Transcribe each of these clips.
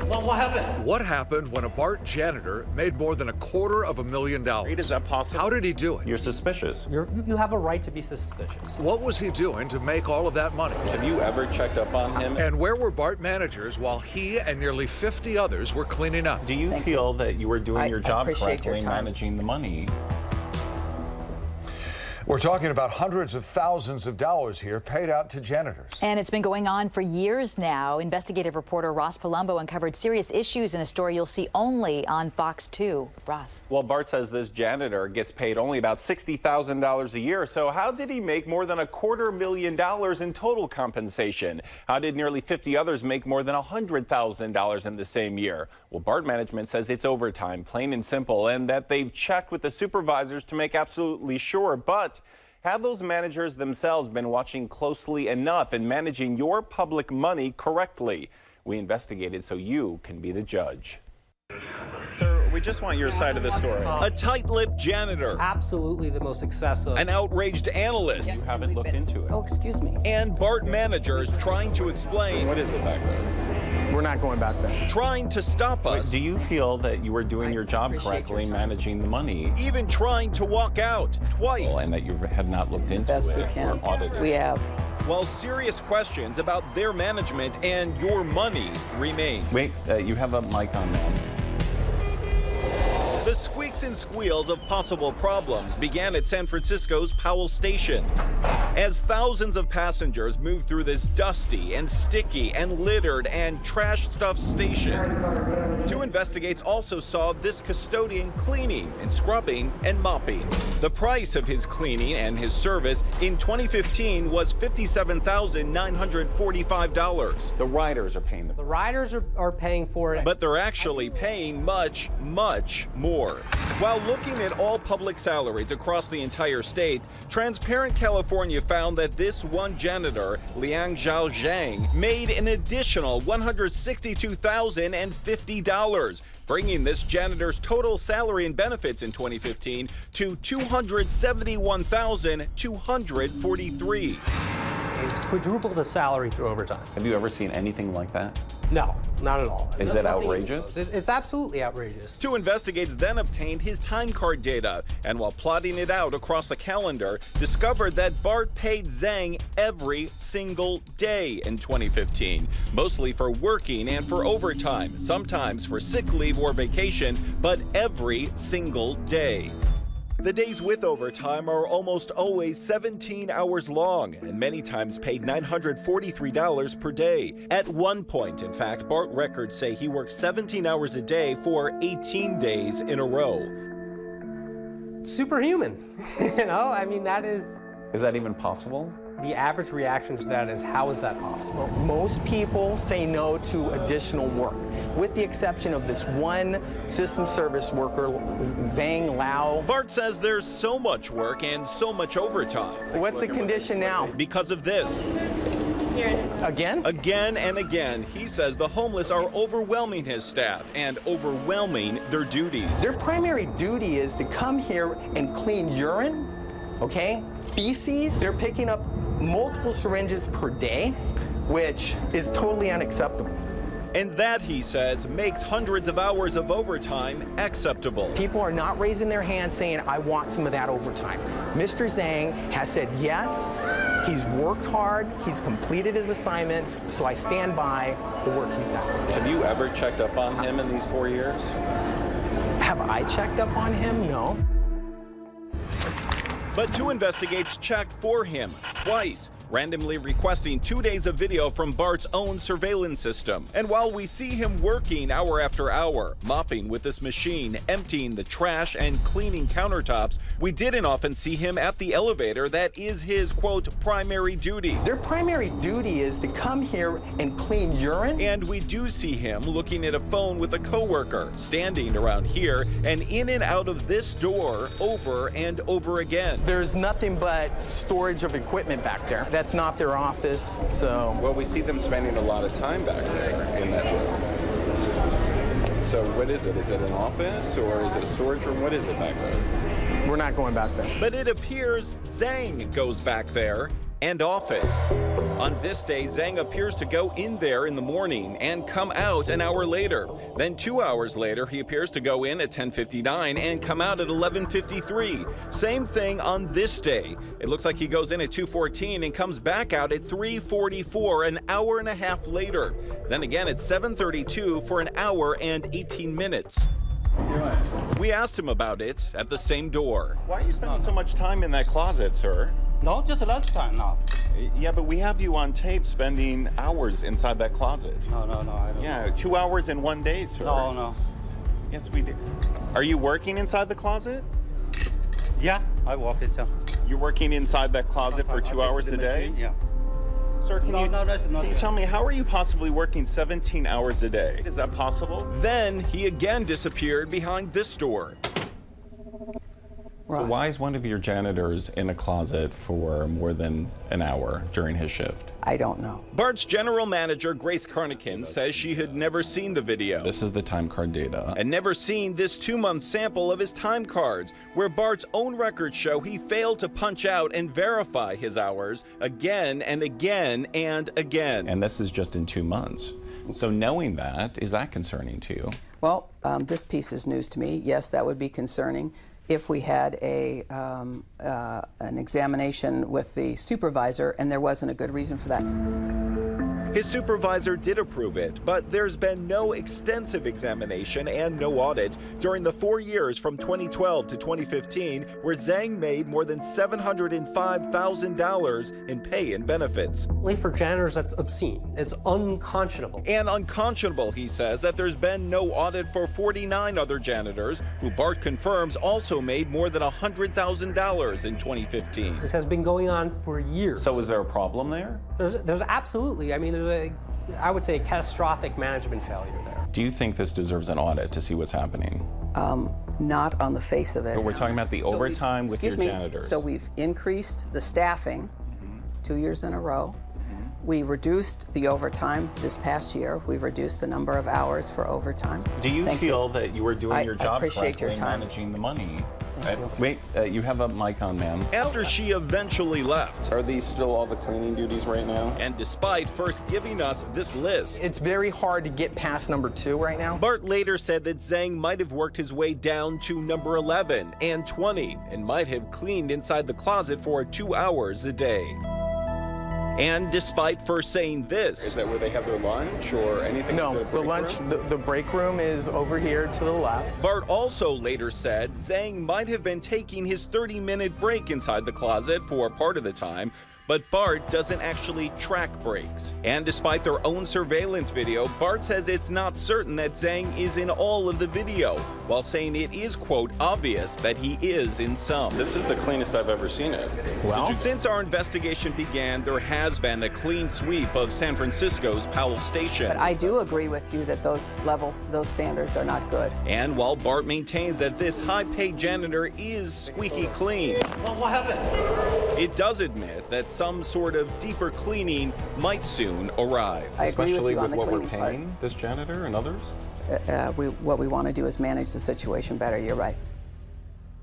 Well, what happened? What happened when a BART janitor made more than $250,000? Is that possible? How did he do it? You're suspicious. You have a right to be suspicious. What was he doing to make all of that money? Have you ever checked up on him? And where were BART managers while he and nearly 50 others were cleaning up? Do you feel that you were doing your job correctly managing the money? We're talking about hundreds of thousands of dollars here paid out to janitors. And it's been going on for years now. Investigative reporter Ross Palumbo uncovered serious issues in a story you'll see only on Fox 2. Ross. Well, Bart says this janitor gets paid only about $60,000 a year. So how did he make more than $250,000 in total compensation? How did nearly 50 others make more than $100,000 in the same year? Well, Bart management says it's overtime, plain and simple, and that they've checked with the supervisors to make absolutely sure. But have those managers themselves been watching closely enough and managing your public money correctly? We investigated so you can be the judge. Sir, we just want your side of the story. A tight-lipped janitor. Absolutely the most excessive. An outraged analyst. You haven't looked into it. Oh, excuse me. And BART managers trying to explain. What is it back there? We're not going back there. Trying to stop us. Do you feel that you were doing your job correctly managing the money? Even trying to walk out twice. And that you have not looked into Best it we can. or audited. We have. While serious questions about their management and your money remain. Wait, you have a mic on, man. The squeaks and squeals of possible problems began at San Francisco's Powell Station. As thousands of passengers moved through this dusty and sticky and littered and trash-stuffed station. Two investigators also saw this custodian cleaning and scrubbing and mopping. The price of his cleaning and his service in 2015 was $57,945. The riders are paying The riders are paying for it. but they're actually paying much, much more. While looking at all public salaries across the entire state, Transparent California found that this one janitor, Liang Zhao Zhang, made an additional $162,050, bringing this janitor's total salary and benefits in 2015 to $271,243. He's quadrupled the salary through overtime. Have you ever seen anything like that? No, not at all. Is that outrageous? It's absolutely outrageous. Two investigators then obtained his time card data, and while plotting it out across a calendar, discovered that Bart paid Zhang every single day in 2015, mostly for working and for overtime, sometimes for sick leave or vacation, but every single day. The days with overtime are almost always 17 hours long and many times paid $943 per day. At one point, in fact, Bart records say he worked 17 hours a day for 18 days in a row. Superhuman. I mean, that is... Is that even possible? The average reaction to that is, how is that possible? Most people say no to additional work, with the exception of this one system service worker, Zhang Lao. Bart says there's so much work and so much overtime. What's the condition now? Because of this. Again? Again and again, he says the homeless are overwhelming his staff and overwhelming their duties. Their primary duty is to come here and clean urine, okay? Feces. They're picking up multiple syringes per day, which is totally unacceptable. And that, he says, makes hundreds of hours of overtime acceptable. People are not raising their hands saying, I want some of that overtime. Mr. Zhang has said yes, he's worked hard, he's completed his assignments, so I stand by the work he's done. Have you ever checked up on him in these 4 years? Have I checked up on him? No. But two investigators checked for him twice, randomly requesting 2 days of video from Bart's own surveillance system. And while we see him working hour after hour, mopping with this machine, emptying the trash and cleaning countertops, we didn't often see him at the elevator that is his, quote, primary duty. Their primary duty is to come here and clean urine. And we do see him looking at a phone with a coworker, standing around here and in and out of this door over and over again. There's nothing but storage of equipment back there. That's not their office, so. Well, we see them spending a lot of time back there in that room. So what is it? Is it an office or is it a storage room? What is it back there? We're not going back there. But it appears Zhang goes back there and often. On this day, Zhang appears to go in there in the morning and come out an hour later. Then 2 hours later, he appears to go in at 10:59 and come out at 11:53. Same thing on this day. It looks like he goes in at 2:14 and comes back out at 3:44, an hour and a half later. Then again at 7:32 for an hour and 18 minutes. We asked him about it at the same door. Why are you spending so much time in that closet, sir? No, just lunchtime now. Yeah, but we have you on tape spending hours inside that closet. No, I don't. Yeah, 2 hours in 1 day, sir. No. Yes, we did. Are you working inside the closet? Yeah, I walk it. You're working inside that closet for 2 hours a day? Yeah. Sir, can you there. tell me, how are you possibly working 17 hours a day? Is that possible? Then he again disappeared behind this door. So why is one of your janitors in a closet for more than an hour during his shift? I don't know. BART's general manager, Grace Carnican, says she had never seen the video. This is the time card data. And never seen this 2-month sample of his time cards, where BART's own records show he failed to punch out and verify his hours again and again and again. And this is just in 2 months. So knowing that, is that concerning to you? Well, this piece is news to me. Yes, that would be concerning. If we had an examination with the supervisor and there wasn't a good reason for that. His supervisor did approve it, but there's been no extensive examination and no audit during the 4 years from 2012 to 2015, where Zhang made more than $705,000 in pay and benefits. Only for janitors, that's obscene. It's unconscionable. And unconscionable, he says, that there's been no audit for 49 other janitors, who BART confirms also made more than $100,000 in 2015. This has been going on for years. So is there a problem there? There's absolutely, I mean, I would say, a catastrophic management failure there. Do you think this deserves an audit to see what's happening? Not on the face of it. But we're talking about the overtime with your janitors. So we've increased the staffing 2 years in a row. We reduced the overtime this past year. We've reduced the number of hours for overtime. Do you feel that you were doing your job appreciate correctly your time. managing the money? Wait, you have a mic on, ma'am. After she eventually left. Are these still all the cleaning duties right now? And despite first giving us this list, It's very hard to get past number 2 right now. BART later said that Zhang might have worked his way down to number 11 and 20 and might have cleaned inside the closet for 2 hours a day. And despite first saying this. Is that where they have their lunch or anything? No, the lunch, the break room is over here to the left. BART also later said Zhang might have been taking his 30-minute break inside the closet for part of the time, but BART doesn't actually track breaks. And despite their own surveillance video, BART says it's not certain that Zhang is in all of the video, while saying it is, quote, obvious that he is in some. This is the cleanest I've ever seen it. Well, Since our investigation began, there has been a clean sweep of San Francisco's Powell Station. But I do agree with you that those levels, those standards are not good. And while BART maintains that this high-paid janitor is squeaky clean, What happened? it does admit that some sort of deeper cleaning might soon arrive. I agree with you on the what we're cleaning part. paying this janitor and others? What we want to do is manage the situation better. You're right.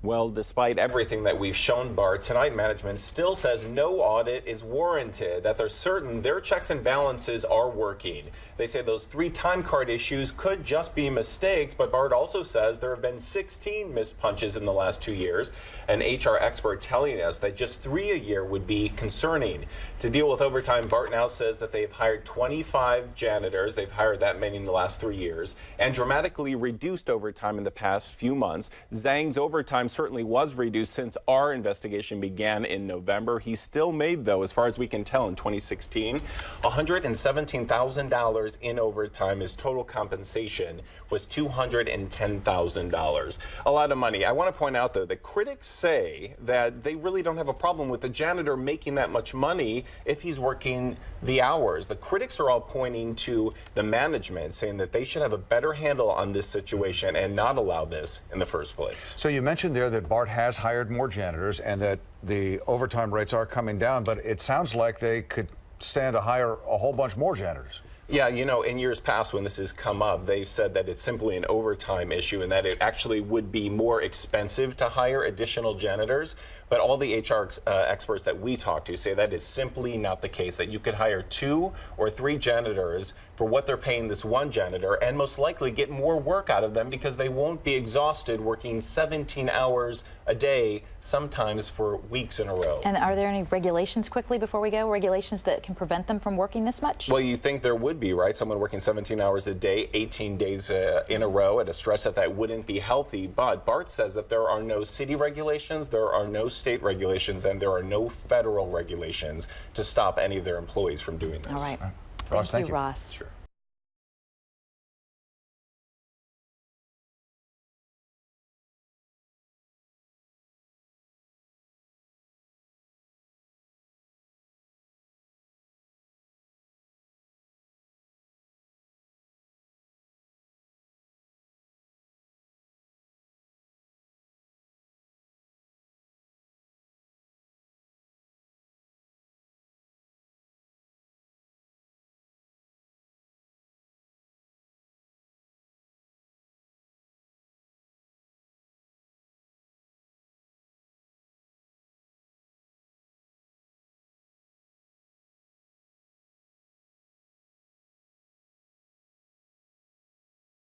Well, despite everything that we've shown BART, tonight management still says no audit is warranted, that they're certain their checks and balances are working. They say those 3 time card issues could just be mistakes, but BART also says there have been 16 missed punches in the last 2 years. An HR expert telling us that just 3 a year would be concerning. To deal with overtime, BART now says that they've hired 25 janitors. They've hired that many in the last 3 years and dramatically reduced overtime in the past few months. Zhang's overtime certainly was reduced since our investigation began in November. He still made, though, as far as we can tell, in 2016, $117,000 in overtime. His total compensation was $210,000. A lot of money. I want to point out, though, that critics say that they really don't have a problem with the janitor making that much money if he's working the hours. The critics are all pointing to the management, saying that they should have a better handle on this situation and not allow this in the first place. So you mentioned there that BART has hired more janitors and that the overtime rates are coming down, but it sounds like they could stand to hire a whole bunch more janitors. Yeah, you know, in years past when this has come up, they've said that it's simply an overtime issue and that it actually would be more expensive to hire additional janitors. But all the HR experts that we talk to say that is simply not the case, that you could hire 2 or 3 janitors for what they're paying this one janitor and most likely get more work out of them because they won't be exhausted working 17 hours a day, sometimes for weeks in a row. And are there any regulations, quickly before we go, regulations that can prevent them from working this much? Well, you think there would be, right? Someone working 17 hours a day, 18 days in a row at a stress that wouldn't be healthy. But Bart says that there are no city regulations, there are no state regulations, and there are no federal regulations to stop any of their employees from doing this. All right. Ross, thank you. Ross. Sure.